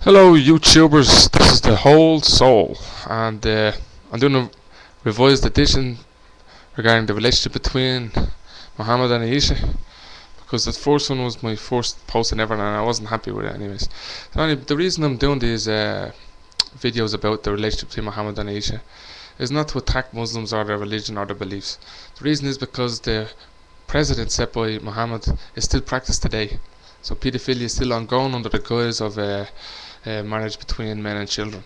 Hello YouTubers, this is the Whole Soul, and I'm doing a revised edition regarding the relationship between Mohammed and Aisha, because the first one was my first posting ever and I wasn't happy with it anyways. So anyway, the reason I'm doing these videos about the relationship between Mohammed and Aisha is not to attack Muslims or their religion or their beliefs. The reason is because the precedent set by Mohammed is still practiced today. So pedophilia is still ongoing under the guise of marriage between men and children.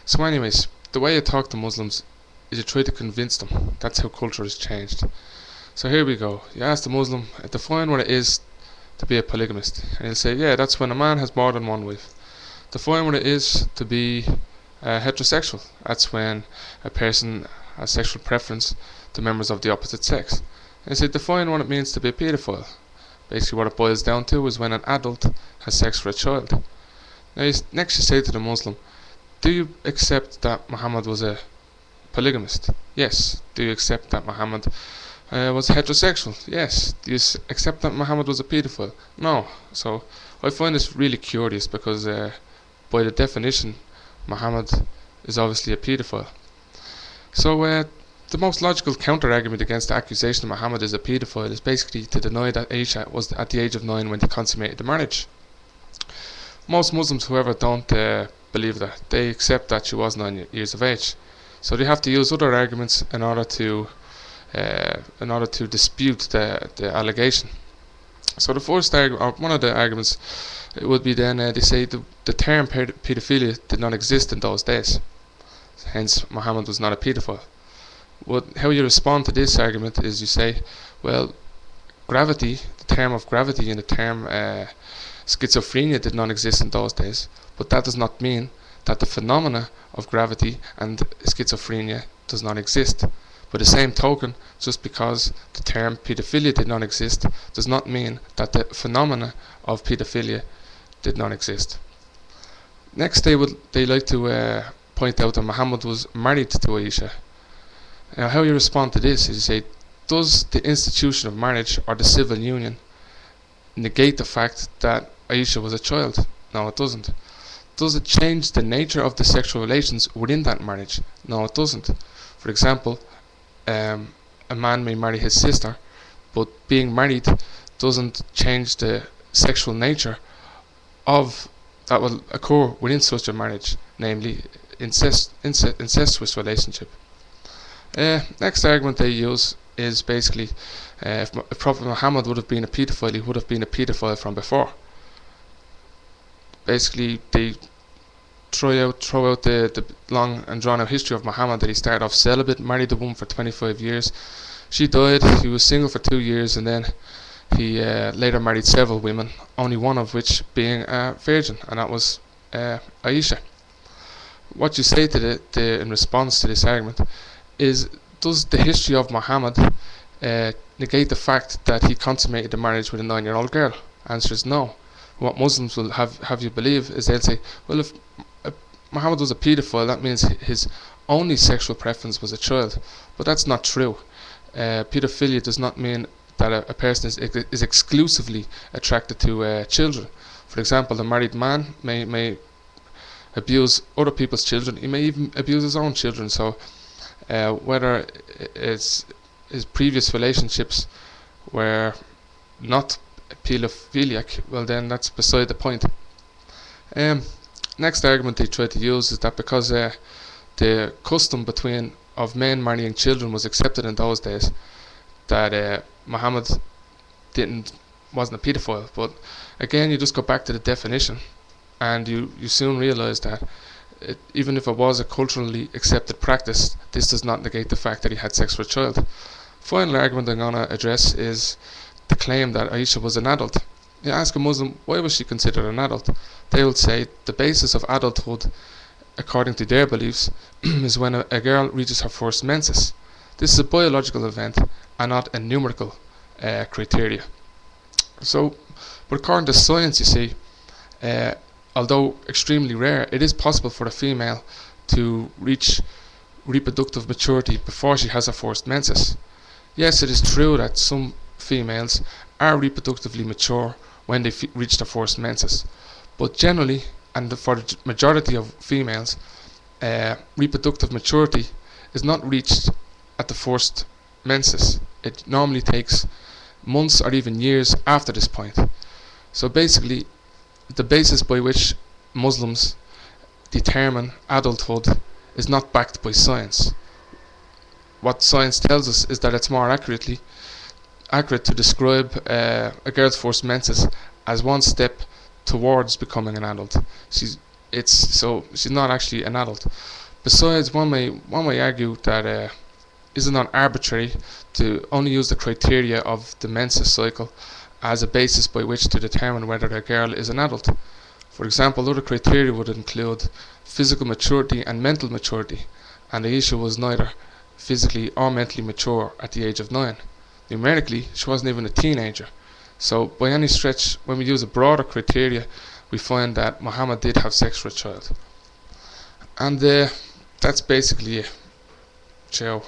So anyways, the way you talk to Muslims is you try to convince them. That's how culture has changed. So here we go. You ask the Muslim, define what it is to be a polygamist. And he'll say, yeah, that's when a man has more than one wife. Define what it is to be heterosexual. That's when a person has sexual preference to members of the opposite sex. And say, define what it means to be a pedophile. Basically what it boils down to is when an adult has sex with a child. Now next you say to the Muslim, do you accept that Muhammad was a polygamist? Yes. Do you accept that Muhammad was heterosexual? Yes. Do you accept that Muhammad was a pedophile? No. So I find this really curious because by the definition Muhammad is obviously a pedophile. So the most logical counter-argument against the accusation that Muhammad is a paedophile is basically to deny that Aisha was at the age of 9 when they consummated the marriage. Most Muslims, however, don't believe that. They accept that she was 9 years of age. So they have to use other arguments in order to dispute the allegation. So the first argument, or one of the arguments, it would be then they say the term paedophilia did not exist in those days. Hence, Muhammad was not a paedophile. How you respond to this argument is you say, well, gravity, the term of gravity and the term schizophrenia did not exist in those days, but that does not mean that the phenomena of gravity and schizophrenia does not exist. By the same token, just because the term pedophilia did not exist does not mean that the phenomena of pedophilia did not exist. Next, they like to point out that Muhammad was married to Aisha. Now, how you respond to this is you say, does the institution of marriage or the civil union negate the fact that Aisha was a child? No, it doesn't. Does it change the nature of the sexual relations within that marriage? No, it doesn't. For example, a man may marry his sister, but being married doesn't change the sexual nature of that will occur within such a marriage, namely incestuous relationship. Next argument they use is basically if Prophet Muhammad would have been a paedophile, he would have been a paedophile from before. Basically, they throw out the long and drawn out history of Muhammad, that he started off celibate, married a woman for 25 years. She died, he was single for 2 years, and then he later married several women, only one of which being a virgin, and that was Aisha. What you say to in response to this argument is, does the history of Muhammad negate the fact that he consummated the marriage with a 9-year-old girl? Answer is no. What Muslims will have you believe is they'll say, well, if Muhammad was a paedophile, that means his only sexual preference was a child. But that's not true. Pedophilia does not mean that a person is exclusively attracted to children. For example, a married man may abuse other people's children. He may even abuse his own children. So whether his previous relationships were not pedophilic, well then that's beside the point. Next argument they try to use is that because the custom of men marrying children was accepted in those days, that Muhammad wasn't a pedophile. But again, you just go back to the definition, and you soon realize that even if it was a culturally accepted practice, this does not negate the fact that he had sex with a child. Final argument I'm going to address is the claim that Aisha was an adult. You ask a Muslim, why was she considered an adult? They will say the basis of adulthood, according to their beliefs, is when a girl reaches her first menses. This is a biological event and not a numerical criteria. So, but according to science, you see, although extremely rare, it is possible for a female to reach reproductive maturity before she has her first menses. Yes, it is true that some females are reproductively mature when they reach their first menses, but generally and for the majority of females, reproductive maturity is not reached at the first menses. It normally takes months or even years after this point. So basically, the basis by which Muslims determine adulthood is not backed by science. What science tells us is that it's more accurate to describe a girl's first menses as one step towards becoming an adult. She's not actually an adult. Besides, one may argue that is it not arbitrary to only use the criteria of the menses cycle as a basis by which to determine whether a girl is an adult? For example, other criteria would include physical maturity and mental maturity, and Aisha was neither physically or mentally mature at the age of 9. Numerically, she wasn't even a teenager. So by any stretch, when we use a broader criteria, we find that Muhammad did have sex with a child. And that's basically it. Ciao.